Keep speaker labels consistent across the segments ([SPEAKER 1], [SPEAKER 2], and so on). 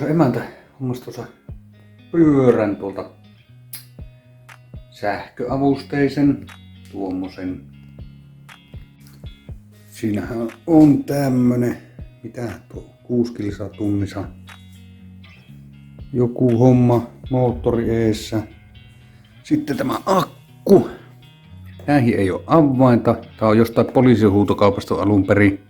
[SPEAKER 1] Emäntä hommasi tuossa pyörän tuolta sähköavusteisen tuommoisen. Siinähän on tämmönen, mitä tuo 6 kilsaa tunnissa. Joku homma moottori eessä. Sitten tämä akku. Näihin ei ole avainta. Tää on jostain poliisihuutokaupasta alun perin.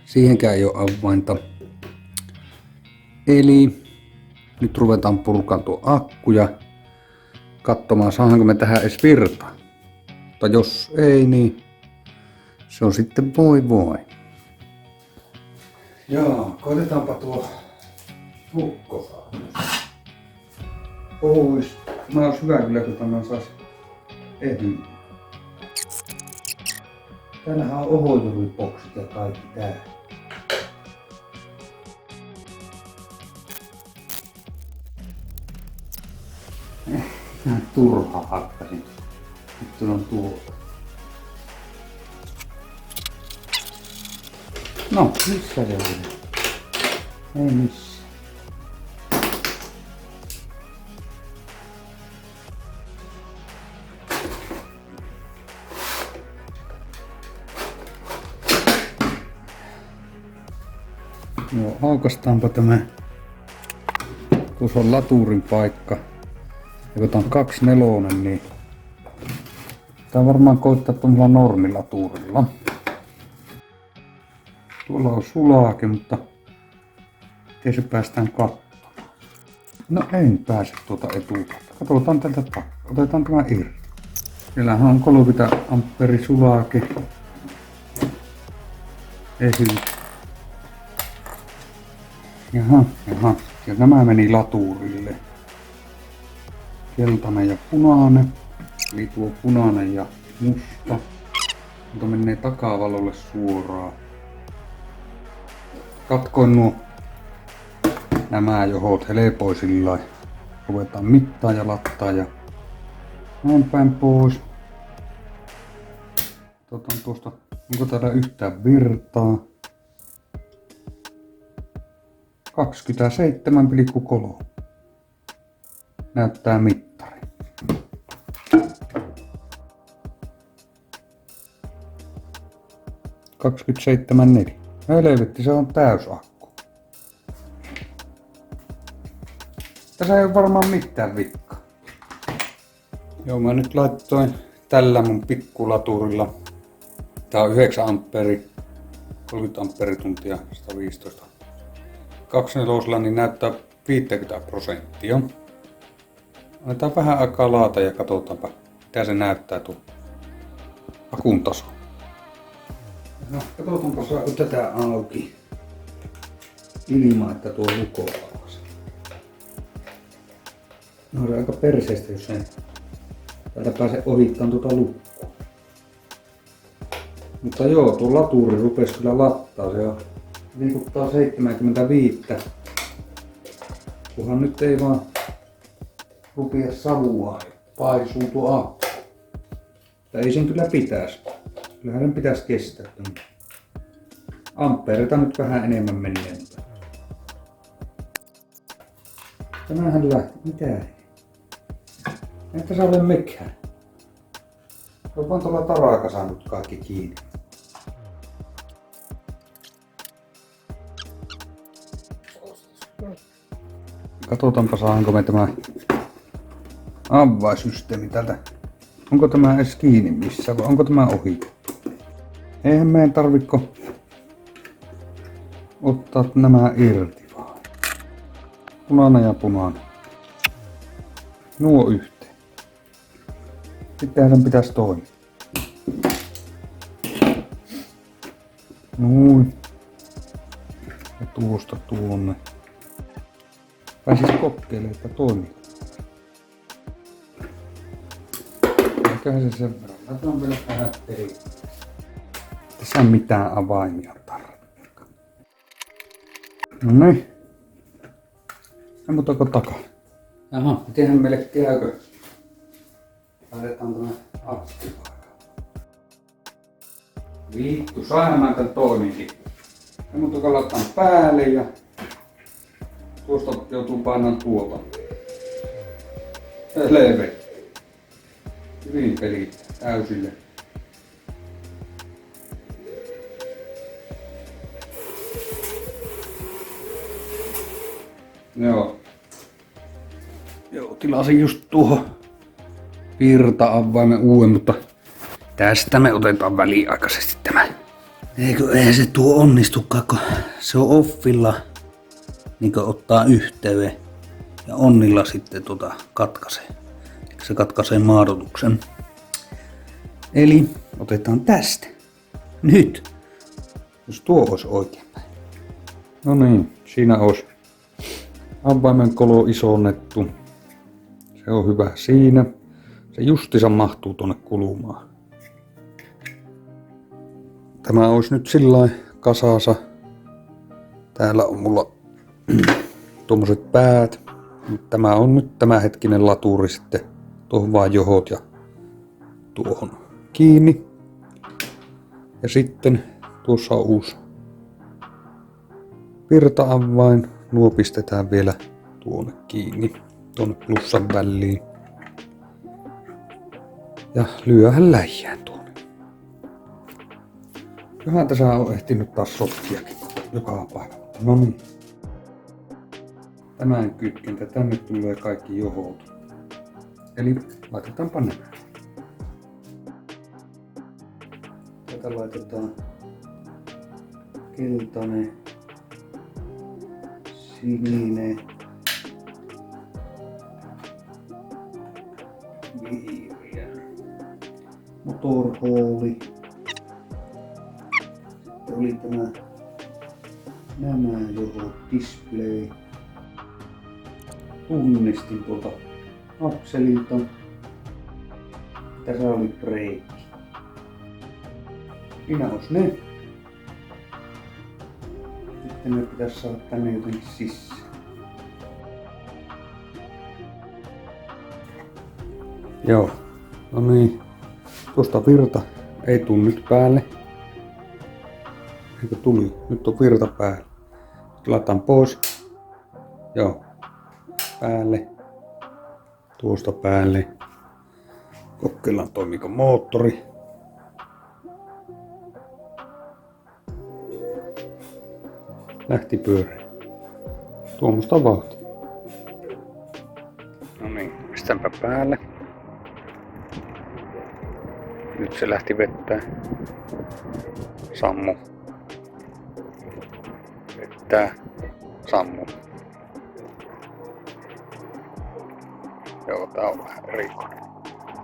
[SPEAKER 1] Siihenkään ei ole avainta. Eli nyt ruvetaan purkaan tuo akku ja katsomaan, saadaanko me tähän edes virtaa. Mutta jos ei, niin se on sitten voi. Joo, koitetaanpa tuo lukko saada pois. Mä ois hyvä kyllä, kun tämä sais ehdy. Täällähän on ohojuuriboksit ja kaikki tää. Turhaa hakkasin. Nyt on tuolta. No, missä se oli? Ei missään. Joo, aukaistaanpa tämä. Tuossa on laturin paikka. Ja kun tää on 24, niin tää varmaan koittaa tuolla normilaturilla. Tuolla on sulake, mutta miten se päästään katsomaan? No en pääse tuota etuudelta. Katsotaan tältä takkaa. Otetaan tämä irti. Siellähän on 30 amperi sulake. Esitys. Jaha. Ja nämä meni laturille. Keltainen ja punainen. Eli tuo punainen ja musta. Mutta menee takavalolle suoraan. Katkoin nuo nämä johot helpoisilla. Ruvetaan mittaa ja lattaa ja näin päin pois. Katsotaan tuosta, onko täällä yhtään virtaa. 27,3 näyttää mittari. (27,4). Helvetti, se on täysakku. Tässä ei ole varmaan mitään vikkaa. Joo, mä nyt laittoin tällä mun pikkulaturilla. Tää on 9 amperi, 30 amperituntia, 115. 24 niin näyttää 50%. Annetaan vähän aikaa laata ja katsotaanpa, mitä se näyttää tuo akun taso. No, katsotaanpa saako tätä auki ilman, että tuo luko auki. No se on aika perseestä, jos ei täältä pääse ohittamaan tuota lukkoa. Mutta joo, tuo laturi rupesi kyllä lattaa. Se on liikuttaa 75. Kunhan nyt ei vaan rupea savua paisuu tuo akku. Ei sen kyllä pitäisi. Kyllähän sen pitäisi kestää. Ampereita nyt vähän enemmän menee. Tämähän lähti. Mitä? Ei tässä ole mikään. On vaan tuolla taraka saanut kaikki kiinni. Katsotaanpa saanko me tämä avaisysteemi täältä. Onko tämä edes kiinni missään vai onko tämä ohi? Eihän meidän tarvitko ottaa nämä irti vaan. Punainen ja punainen. Nuo yhteen. Sittenhän sen pitäisi toimia. Noin. Ja tuosta tuonne. Pääsis kokeilemaan, että toimii. Eiköhän se sen verran. Laitetaan vielä vähän eri. Tässä on mitään avaimia tarvitsekaan. No niin. Ammutaanko takaa? Jaha, mitenhän meille käykö? Laitetaan tämä aktivaika. Vittu, saadaan tän toiminkin. Ja mun laitetaan päälle ja tuosta joutuu painamaan tuota. Leve. Hyvin pelittää täysille. Joo, tilasin just tuohon virta-avaimen uuden, mutta tästä me otetaan väliaikaisesti tämä. Eihän se tuo onnistukaan, kun se on offilla, niin ottaa yhteyden ja onnilla sitten katkaisee. Se katkaisee maadotuksen. Eli otetaan tästä. Nyt. Jos tuo olisi oikeinpäin. No niin, siinä olisi avaimen kolo isonnettu. Se on hyvä siinä. Se justiinsa mahtuu tuonne kulumaan. Tämä olisi nyt sillain kasassa. Täällä on mulla tuommoiset päät. Tämä on nyt tämänhetkinen laturi sitten. Tuohon vaan johot ja tuohon kiinni. Ja sitten tuossa on uusi virta-avain. Nuo pistetään vielä tuonne kiinni, tuonne plussan väliin. Ja lyöhän läjään tuonne. Johan tässä on ehtinyt taas sotkiakin joka päivä. No niin. Tämän kytkentä, tänne tulee kaikki johot. Eli laitetaanpa nämä. Tätä laitetaan keltainen, sininen, vihreä, motorhooli. Sitten oli nämä johon display. Tunnistin tuolta akselilta. Tässä oli breikki. Siinä olisi ne. Sitten ne pitäisi saada tänne jotenkin sisään. Joo, no niin. Tuosta virta ei tuu nyt päälle. Eikö tuli? Nyt on virta päällä. Lataan pois. Joo. Päälle. Tuosta päälle. Kokeillaan toimiiko moottori. Lähti pyöriin. Tuommoista vauhtia. No niin, pistäänpä päälle. Nyt se lähti vettää. Sammu. Vettää. Sammu. Joo, tää on vähän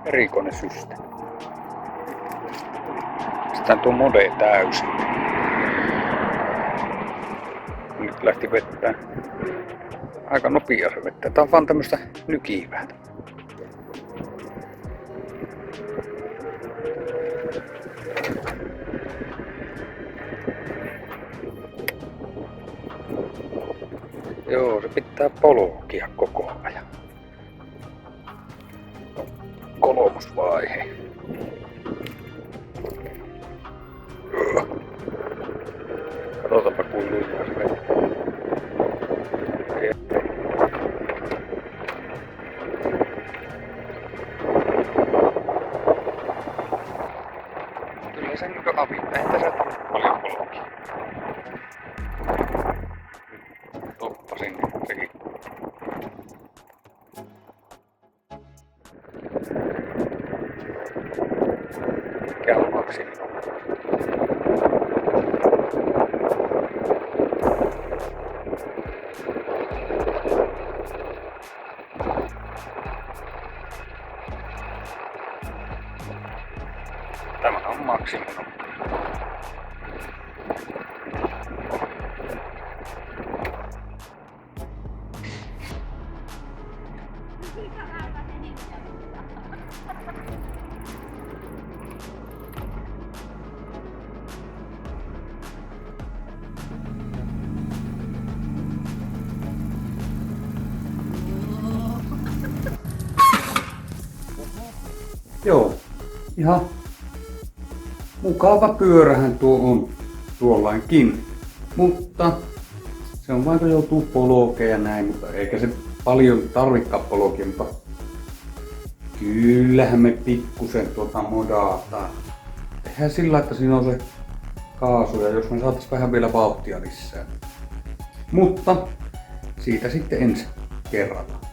[SPEAKER 1] erikoinen systeemi. Pistetään tuo mode täysin. Nyt lähti vettää. Aika nopea se vettää. Tää on vaan tämmöstä nykivää. Joo, se pitää polkia koko ajan. Kolmosvaihe. Katsotaanpa kuin lujaa se vetää. Kyllä se niinku avittaa, ei tässä tarvitse paljon polkia. Toppasin sekin. Mikä on maksimi? Tämä on maksimi. Joo, ihan mukava pyörähän tuo on tuollainkin. Mutta se on vaikka joutuu polkeen ja näin, mutta eikä se paljon tarvikaan polkia, mutta kyllähän me pikkusen modataan. Tehdään sillä, että siinä on se kaasu ja jos me saatais vähän vielä vauhtia lisää. Mutta siitä sitten ensi kerralla.